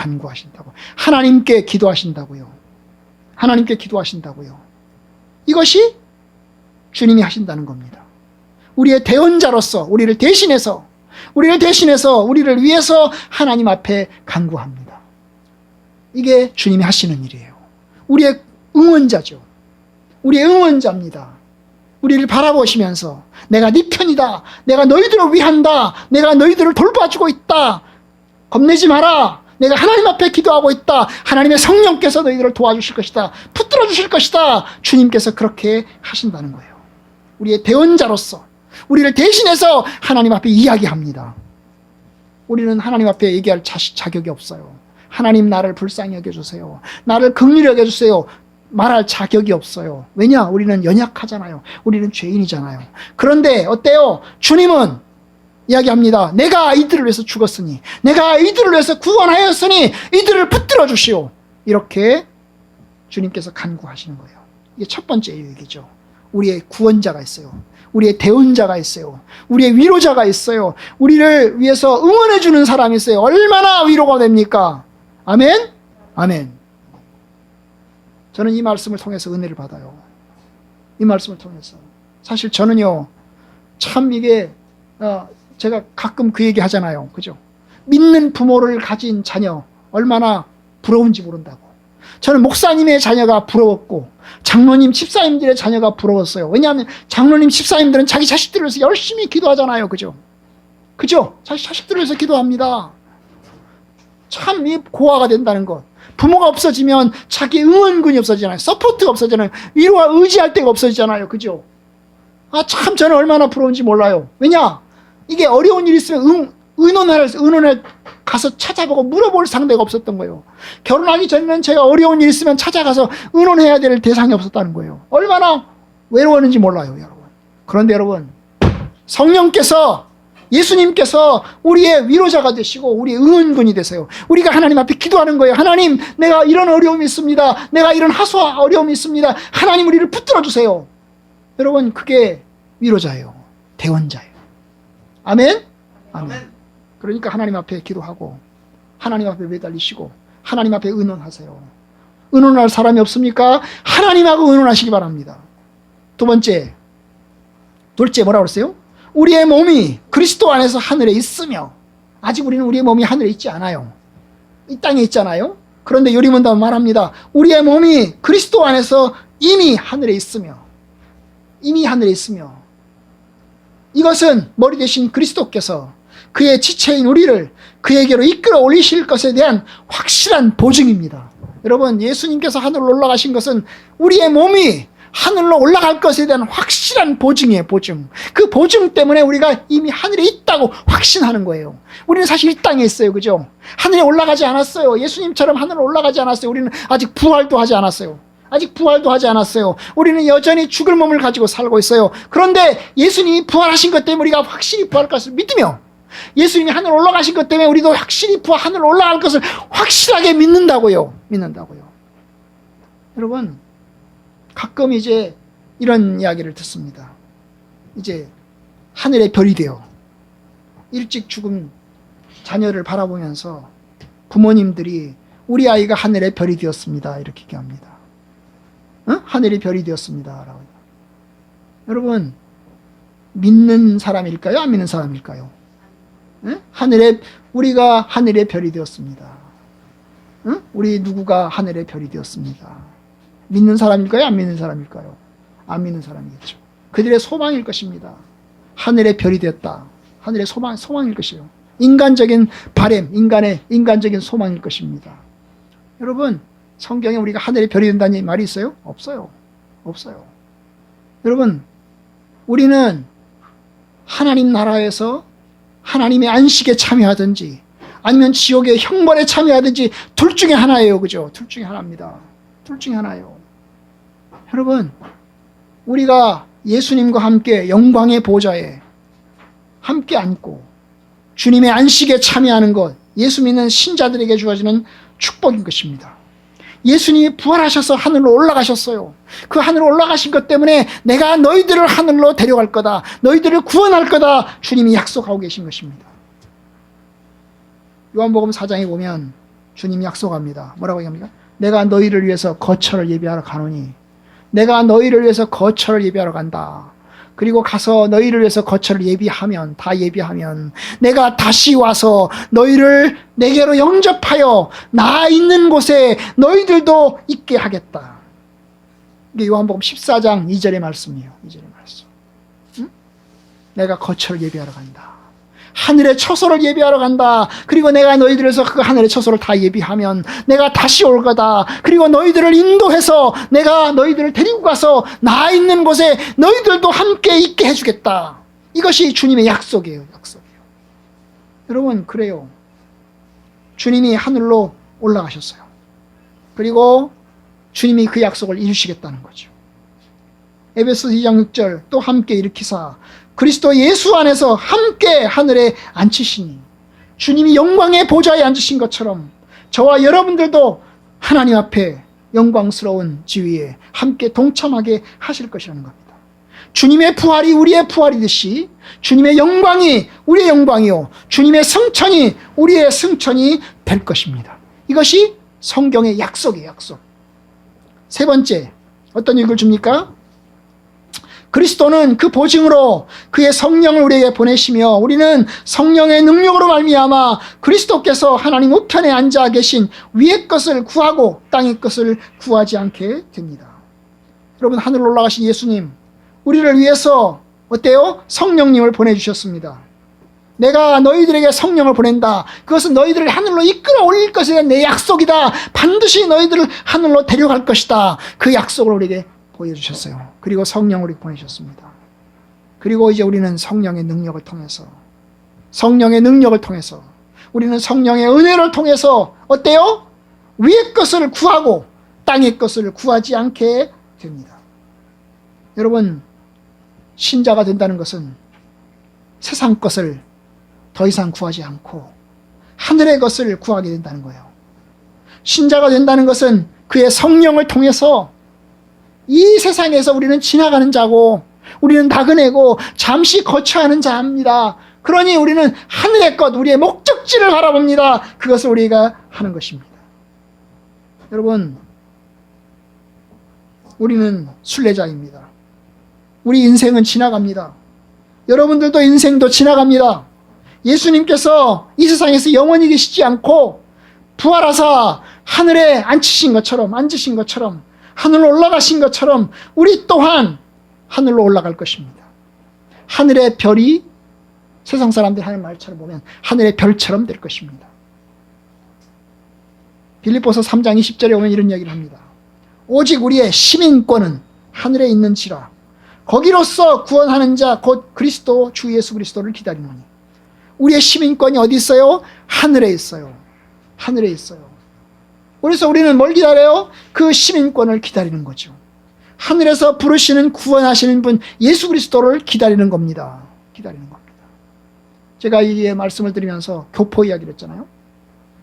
하나님께 기도하신다고요. 이것이 주님이 하신다는 겁니다. 우리의 대언자로서 우리를 대신해서 우리를 위해서 하나님 앞에 간구합니다. 이게 주님이 하시는 일이에요. 우리의 응원자죠. 우리의 응원자입니다. 우리를 바라보시면서 내가 네 편이다. 내가 너희들을 위한다. 내가 너희들을 돌봐주고 있다. 겁내지 마라. 내가 하나님 앞에 기도하고 있다. 하나님의 성령께서 너희들을 도와주실 것이다. 붙들어 주실 것이다. 주님께서 그렇게 하신다는 거예요. 우리의 대언자로서 우리를 대신해서 하나님 앞에 이야기합니다. 우리는 하나님 앞에 얘기할 자격이 없어요. 하나님 나를 불쌍히 여겨주세요. 나를 긍휼히 여겨주세요. 말할 자격이 없어요. 왜냐? 우리는 연약하잖아요. 우리는 죄인이잖아요. 그런데 어때요? 주님은 이야기합니다. 내가 이들을 위해서 죽었으니, 내가 이들을 위해서 구원하였으니 이들을 붙들어 주시오. 이렇게 주님께서 간구하시는 거예요. 이게 첫 번째 얘기죠. 우리의 구원자가 있어요. 우리의 대언자가 있어요. 우리의 위로자가 있어요. 우리를 위해서 응원해 주는 사람이 있어요. 얼마나 위로가 됩니까? 아멘? 아멘. 저는 이 말씀을 통해서 은혜를 받아요. 이 말씀을 통해서. 사실 저는요, 참 이게, 제가 가끔 그 얘기 하잖아요. 그죠? 믿는 부모를 가진 자녀, 얼마나 부러운지 모른다고. 저는 목사님의 자녀가 부러웠고, 장로님, 집사님들의 자녀가 부러웠어요. 왜냐하면 장로님, 집사님들은 자기 자식들을 위해서 열심히 기도하잖아요. 그죠? 그죠? 자식들을 위해서 기도합니다. 참 이 고아가 된다는 것. 부모가 없어지면 자기 응원군이 없어지잖아요. 서포트가 없어지잖아요. 위로와 의지할 데가 없어지잖아요. 그죠? 참 저는 얼마나 부러운지 몰라요. 왜냐? 이게 어려운 일이 있으면 의논을 가서 찾아보고 물어볼 상대가 없었던 거예요. 결혼하기 전에는 제가 어려운 일이 있으면 찾아가서 의논해야 될 대상이 없었다는 거예요. 얼마나 외로웠는지 몰라요, 여러분. 그런데 여러분, 성령께서, 예수님께서 우리의 위로자가 되시고 우리의 응원군이 되세요. 우리가 하나님 앞에 기도하는 거예요. 하나님, 내가 이런 어려움이 있습니다. 내가 이런 하소한 어려움이 있습니다. 하나님, 우리를 붙들어 주세요. 여러분, 그게 위로자예요. 대원자예요. 아멘? 아멘. 그러니까 하나님 앞에 기도하고 하나님 앞에 매달리시고 하나님 앞에 의논하세요. 의논할 사람이 없습니까? 하나님하고 의논하시기 바랍니다. 둘째 뭐라고 그랬어요? 우리의 몸이 그리스도 안에서 하늘에 있으며, 아직 우리는 우리의 몸이 하늘에 있지 않아요. 이 땅에 있잖아요. 그런데 요리문답은 말합니다. 우리의 몸이 그리스도 안에서 이미 하늘에 있으며, 이것은 머리 대신 그리스도께서 그의 지체인 우리를 그에게로 이끌어 올리실 것에 대한 확실한 보증입니다. 여러분, 예수님께서 하늘로 올라가신 것은 우리의 몸이 하늘로 올라갈 것에 대한 확실한 보증이에요. 보증. 그 보증 때문에 우리가 이미 하늘에 있다고 확신하는 거예요. 우리는 사실 이 땅에 있어요. 그죠? 하늘에 올라가지 않았어요. 예수님처럼 하늘로 올라가지 않았어요. 우리는 아직 부활도 하지 않았어요. 우리는 여전히 죽을 몸을 가지고 살고 있어요. 그런데 예수님이 부활하신 것 때문에 우리가 확실히 부활할 것을 믿으며, 예수님이 하늘 올라가신 것 때문에 우리도 확실히 하늘 올라갈 것을 확실하게 믿는다고요. 여러분, 가끔 이제 이런 이야기를 듣습니다. 이제 하늘의 별이 되어 일찍 죽은 자녀를 바라보면서 부모님들이 우리 아이가 하늘의 별이 되었습니다. 이렇게 얘기합니다. 하늘의 별이 되었습니다. 라고. 여러분, 믿는 사람일까요? 안 믿는 사람일까요? 우리가 하늘의 별이 되었습니다. 우리 누구가 하늘의 별이 되었습니다. 믿는 사람일까요? 안 믿는 사람일까요? 안 믿는 사람이겠죠. 그들의 소망일 것입니다. 하늘의 별이 되었다. 하늘의 소망일 것이에요. 인간적인 바램, 인간적인 소망일 것입니다. 여러분, 성경에 우리가 하늘의 별이 된다는 말이 있어요? 없어요. 여러분, 우리는 하나님 나라에서 하나님의 안식에 참여하든지 아니면 지옥의 형벌에 참여하든지 둘 중에 하나예요. 그죠? 둘 중에 하나입니다. 여러분, 우리가 예수님과 함께 영광의 보좌에 함께 앉고 주님의 안식에 참여하는 것, 예수 믿는 신자들에게 주어지는 축복인 것입니다. 예수님이 부활하셔서 하늘로 올라가셨어요. 그 하늘로 올라가신 것 때문에 내가 너희들을 하늘로 데려갈 거다, 너희들을 구원할 거다, 주님이 약속하고 계신 것입니다. 요한복음 4장에 보면 주님이 약속합니다. 뭐라고 얘기합니까? 내가 너희를 위해서 거처를 예비하러 가노니, 내가 너희를 위해서 거처를 예비하러 간다. 그리고 가서 너희를 위해서 거처를 예비하면 내가 다시 와서 너희를 내게로 영접하여 나 있는 곳에 너희들도 있게 하겠다. 이게 요한복음 14장 2절의 말씀이에요. 2절의 말씀. 응? 내가 거처를 예비하러 간다. 하늘의 처소를 예비하러 간다. 그리고 내가 너희들에서 그 하늘의 처소를 다 예비하면 내가 다시 올 거다. 그리고 너희들을 인도해서 내가 너희들을 데리고 가서 나 있는 곳에 너희들도 함께 있게 해주겠다. 이것이 주님의 약속이에요. 약속이에요. 여러분, 그래요. 주님이 하늘로 올라가셨어요. 그리고 주님이 그 약속을 이루시겠다는 거죠. 에베소 2장 6절 또 함께 일으키사 그리스도 예수 안에서 함께 하늘에 앉히시니 주님이 영광의 보좌에 앉으신 것처럼 저와 여러분들도 하나님 앞에 영광스러운 지위에 함께 동참하게 하실 것이라는 겁니다. 주님의 부활이 우리의 부활이듯이 주님의 영광이 우리의 영광이요 주님의 승천이 우리의 승천이 될 것입니다. 이것이 성경의 약속이에요. 약속. 세 번째, 어떤 이익을 줍니까? 그리스도는 그 보증으로 그의 성령을 우리에게 보내시며 우리는 성령의 능력으로 말미암아 그리스도께서 하나님 우편에 앉아 계신 위의 것을 구하고 땅의 것을 구하지 않게 됩니다. 여러분, 하늘로 올라가신 예수님, 우리를 위해서 어때요? 성령님을 보내주셨습니다. 내가 너희들에게 성령을 보낸다. 그것은 너희들을 하늘로 이끌어 올릴 것에 대한 내 약속이다. 반드시 너희들을 하늘로 데려갈 것이다. 그 약속을 우리에게 보여주셨어요. 그리고 성령을 우리에게 보내셨습니다. 그리고 이제 우리는 성령의 능력을 통해서 우리는 성령의 은혜를 통해서 어때요? 위의 것을 구하고 땅의 것을 구하지 않게 됩니다. 여러분, 신자가 된다는 것은 세상 것을 더 이상 구하지 않고 하늘의 것을 구하게 된다는 거예요. 신자가 된다는 것은 그의 성령을 통해서 이 세상에서 우리는 지나가는 자고 우리는 나그네고 잠시 거처하는 자입니다. 그러니 우리는 하늘의 것, 우리의 목적지를 바라봅니다. 그것을 우리가 하는 것입니다. 여러분, 우리는 순례자입니다. 우리 인생은 지나갑니다. 여러분들도 인생도 지나갑니다. 예수님께서 이 세상에서 영원히 계시지 않고 부활하사 하늘에 앉으신 것처럼 하늘로 올라가신 것처럼 우리 또한 하늘로 올라갈 것입니다. 하늘의 별이 세상 사람들이 하는 말처럼 보면 하늘의 별처럼 될 것입니다. 빌립보서 3장 20절에 오면 이런 이야기를 합니다. 오직 우리의 시민권은 하늘에 있는지라 거기로서 구원하는 자 곧 그리스도 주 예수 그리스도를 기다리노니. 우리의 시민권이 어디 있어요? 하늘에 있어요. 하늘에 있어요. 그래서 우리는 뭘 기다려요? 그 시민권을 기다리는 거죠. 하늘에서 부르시는 구원하시는 분 예수 그리스도를 기다리는 겁니다. 기다리는 겁니다. 제가 이 말씀을 드리면서 교포 이야기를 했잖아요.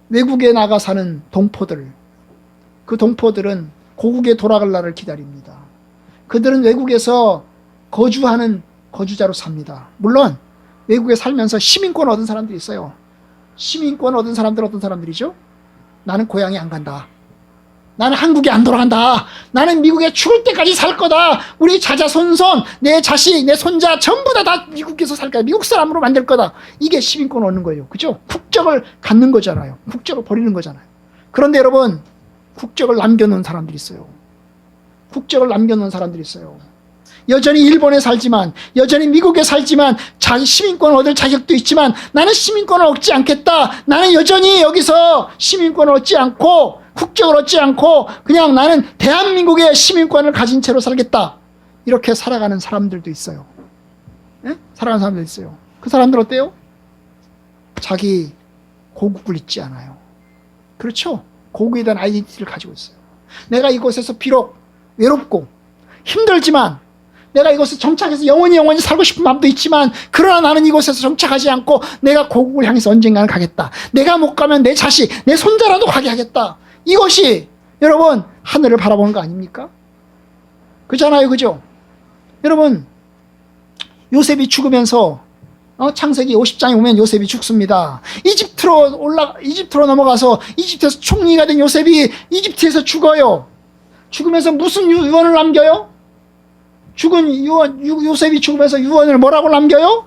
외국에 나가 사는 동포들, 그 동포들은 고국에 돌아갈 날을 기다립니다. 그들은 외국에서 거주하는 거주자로 삽니다. 물론 외국에 살면서 시민권을 얻은 사람들이 있어요. 시민권을 얻은 사람들은 어떤 사람들이죠? 나는 고향에 안 간다. 나는 한국에 안 돌아간다. 나는 미국에 죽을 때까지 살 거다. 우리 자자손손, 내 자식, 내 손자 전부 다 미국에서 살 거다. 미국 사람으로 만들 거다. 이게 시민권을 얻는 거예요. 그죠? 국적을 갖는 거잖아요. 국적을 버리는 거잖아요. 그런데 여러분, 국적을 남겨놓은 사람들이 있어요. 국적을 남겨놓은 사람들이 있어요. 여전히 일본에 살지만, 여전히 미국에 살지만, 자기 시민권을 얻을 자격도 있지만 나는 시민권을 얻지 않겠다. 나는 여전히 여기서 시민권을 얻지 않고 국적을 얻지 않고 그냥 나는 대한민국의 시민권을 가진 채로 살겠다. 이렇게 살아가는 사람들도 있어요. 네? 살아가는 사람들 있어요. 그 사람들 어때요? 자기 고국을 잊지 않아요. 그렇죠? 고국에 대한 아이덴티티를 가지고 있어요. 내가 이곳에서 비록 외롭고 힘들지만 내가 이곳에 정착해서 영원히 살고 싶은 마음도 있지만 그러나 나는 이곳에서 정착하지 않고 내가 고국을 향해서 언젠가는 가겠다. 내가 못 가면 내 자식, 내 손자라도 가게 하겠다. 이것이 여러분 하늘을 바라보는 거 아닙니까? 그잖아요. 그죠? 여러분 요셉이 죽으면서 창세기 50장에 보면 요셉이 죽습니다. 이집트로 넘어가서 이집트에서 총리가 된 요셉이 이집트에서 죽어요. 죽으면서 무슨 유언을 남겨요? 요셉이 죽으면서 유언을 뭐라고 남겨요?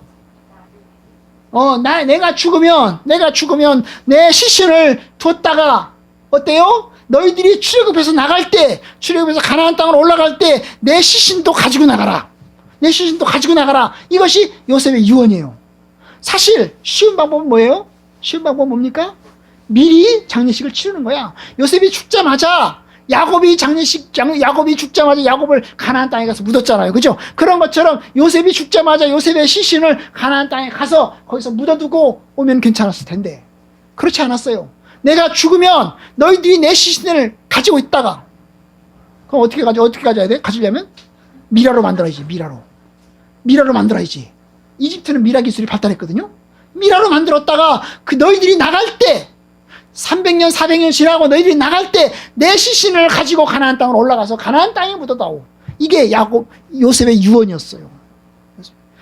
내가 죽으면 내 시신을 뒀다가 어때요? 너희들이 출애굽해서 나갈 때, 출애굽해서 가나안 땅으로 올라갈 때 내 시신도 가지고 나가라. 내 시신도 가지고 나가라. 이것이 요셉의 유언이에요. 사실 쉬운 방법은 뭐예요? 쉬운 방법은 뭡니까? 미리 장례식을 치르는 거야. 요셉이 죽자마자 야곱이 죽자마자 야곱을 가나안 땅에 가서 묻었잖아요. 그죠? 그런 것처럼 요셉이 죽자마자 요셉의 시신을 가나안 땅에 가서 거기서 묻어두고 오면 괜찮았을 텐데 그렇지 않았어요. 내가 죽으면 너희들이 내 시신을 가지고 있다가 그럼 어떻게 가져야 돼? 가지려면 미라로 만들어야지. 미라로 만들어야지. 이집트는 미라 기술이 발달했거든요. 미라로 만들었다가 그 너희들이 나갈 때 300년 400년 지나고 너희들이 나갈 때 내 시신을 가지고 가나안 땅으로 올라가서 가나안 땅에 묻어다오. 이게 요셉의 유언이었어요.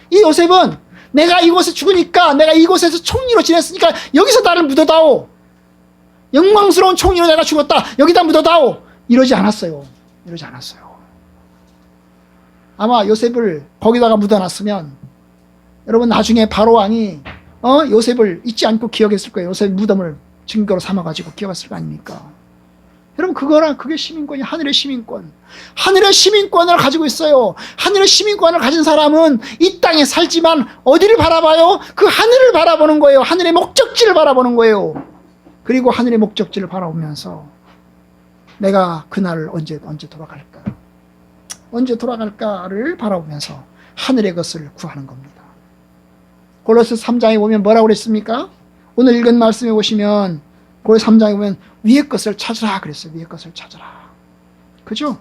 이 요셉은 내가 이곳에 죽으니까 내가 이곳에서 총리로 지냈으니까 여기서 나를 묻어다오. 영광스러운 총리로 내가 죽었다. 여기다 묻어다오. 이러지 않았어요. 아마 요셉을 거기다가 묻어놨으면 여러분 나중에 바로 왕이 요셉을 잊지 않고 기억했을 거예요. 요셉 무덤을 증거로 삼아가지고 기억했을 거 아닙니까? 여러분 그게 시민권이 하늘의 시민권. 하늘의 시민권을 가지고 있어요. 하늘의 시민권을 가진 사람은 이 땅에 살지만 어디를 바라봐요? 그 하늘을 바라보는 거예요. 하늘의 목적지를 바라보는 거예요. 그리고 하늘의 목적지를 바라보면서 내가 그날을 언제 돌아갈까를 바라보면서 하늘의 것을 구하는 겁니다. 골로새 3장에 보면 뭐라고 그랬습니까? 오늘 읽은 말씀에 보시면 골로새 3장에 보면 위의 것을 찾으라 그랬어요. 위의 것을 찾으라. 그죠?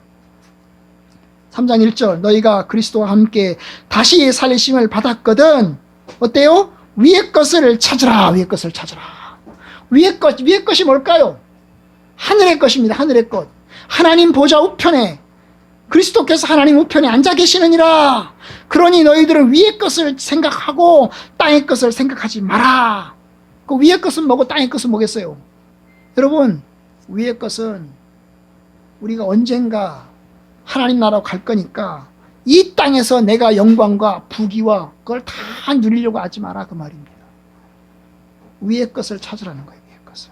3장 1절 너희가 그리스도와 함께 다시 살리심을 받았거든 어때요? 위의 것을 찾으라. 위의 것을 찾으라. 위의 것이 뭘까요? 하늘의 것입니다. 하늘의 것. 하나님 보좌 우편에 그리스도께서 하나님 우편에 앉아 계시느니라. 그러니 너희들은 위의 것을 생각하고 땅의 것을 생각하지 마라. 그 위의 것은 뭐고 땅의 것은 뭐겠어요? 여러분 위의 것은 우리가 언젠가 하나님 나라로 갈 거니까 이 땅에서 내가 영광과 부귀와 그걸 다 누리려고 하지 마라 그 말입니다. 위의 것을 찾으라는 거예요. 위의 것을.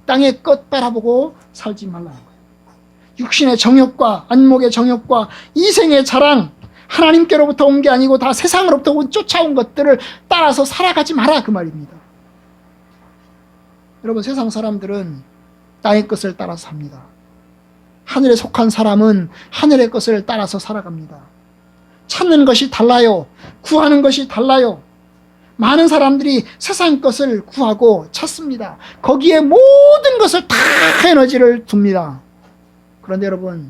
땅의 것 바라보고 살지 말라는 거예요. 육신의 정욕과 안목의 정욕과 이생의 자랑 하나님께로부터 온 게 아니고 다 세상으로부터 쫓아온 것들을 따라서 살아가지 마라 그 말입니다. 여러분 세상 사람들은 땅의 것을 따라서 삽니다. 하늘에 속한 사람은 하늘의 것을 따라서 살아갑니다. 찾는 것이 달라요. 구하는 것이 달라요. 많은 사람들이 세상 것을 구하고 찾습니다. 거기에 모든 것을 다 에너지를 둡니다. 그런데 여러분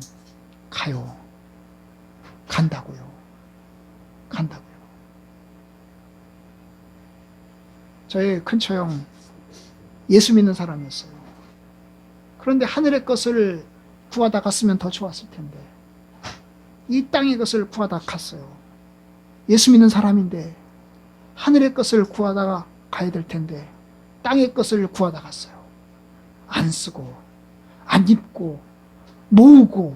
간다고요. 저희 큰처형 예수 믿는 사람이었어요. 그런데 하늘의 것을 구하다 갔으면 더 좋았을 텐데 이 땅의 것을 구하다 갔어요. 예수 믿는 사람인데 하늘의 것을 구하다가 가야 될 텐데 땅의 것을 구하다 갔어요. 안 쓰고 안 입고 모으고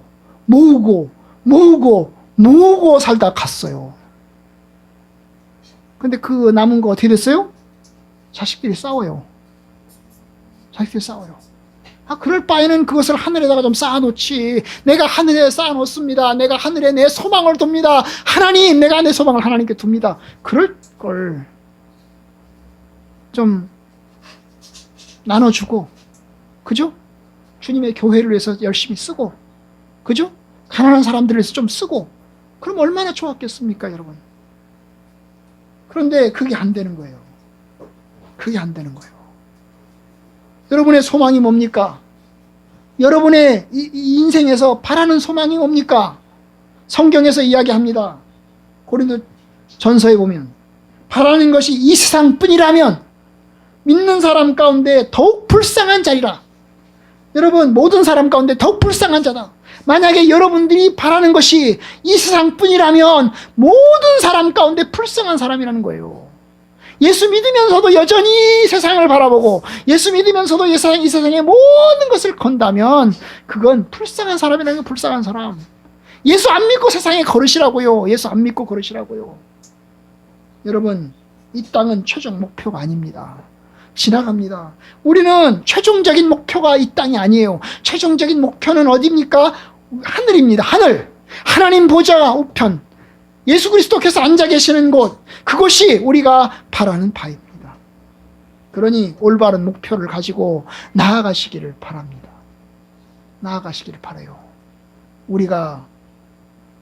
살다 갔어요. 근데 그 남은 거 어떻게 됐어요? 자식들이 싸워요. 그럴 바에는 그것을 하늘에다가 좀 쌓아놓지. 내가 하늘에 쌓아놓습니다. 내가 하늘에 내 소망을 둡니다. 하나님, 내가 내 소망을 하나님께 둡니다. 그럴 걸 좀 나눠주고, 그죠? 주님의 교회를 위해서 열심히 쓰고, 그죠? 가난한 사람들을 위해서 좀 쓰고, 그럼 얼마나 좋았겠습니까, 여러분? 그런데 그게 안 되는 거예요. 여러분의 소망이 뭡니까? 여러분의 이 인생에서 바라는 소망이 뭡니까? 성경에서 이야기합니다. 고린도 전서에 보면 바라는 것이 이 세상뿐이라면 믿는 사람 가운데 더욱 불쌍한 자리라. 여러분 모든 사람 가운데 더욱 불쌍한 자다. 만약에 여러분들이 바라는 것이 이 세상뿐이라면 모든 사람 가운데 불쌍한 사람이라는 거예요. 예수 믿으면서도 여전히 세상을 바라보고 예수 믿으면서도 이 세상의 모든 것을 건다면 그건 불쌍한 사람이라는 건 불쌍한 사람. 예수 안 믿고 세상에 걸으시라고요. 여러분 이 땅은 최종 목표가 아닙니다. 지나갑니다. 우리는 최종적인 목표가 이 땅이 아니에요. 최종적인 목표는 어디입니까? 하늘입니다. 하나님 보좌 우편 예수 그리스도께서 앉아 계시는 곳, 그곳이 우리가 바라는 바입니다. 그러니 올바른 목표를 가지고 나아가시기를 바랍니다. 나아가시기를 바라요. 우리가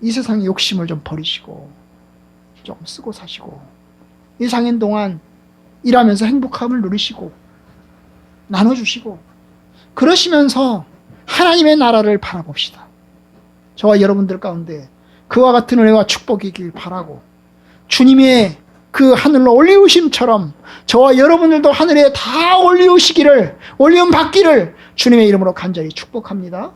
이 세상의 욕심을 좀 버리시고 좀 쓰고 사시고 이 상인 동안 일하면서 행복함을 누리시고 나눠주시고 그러시면서 하나님의 나라를 바라봅시다. 저와 여러분들 가운데 그와 같은 은혜와 축복이길 바라고 주님의 그 하늘로 올리우심처럼 저와 여러분들도 하늘에 다 올리우시기를, 올리움 받기를 주님의 이름으로 간절히 축복합니다.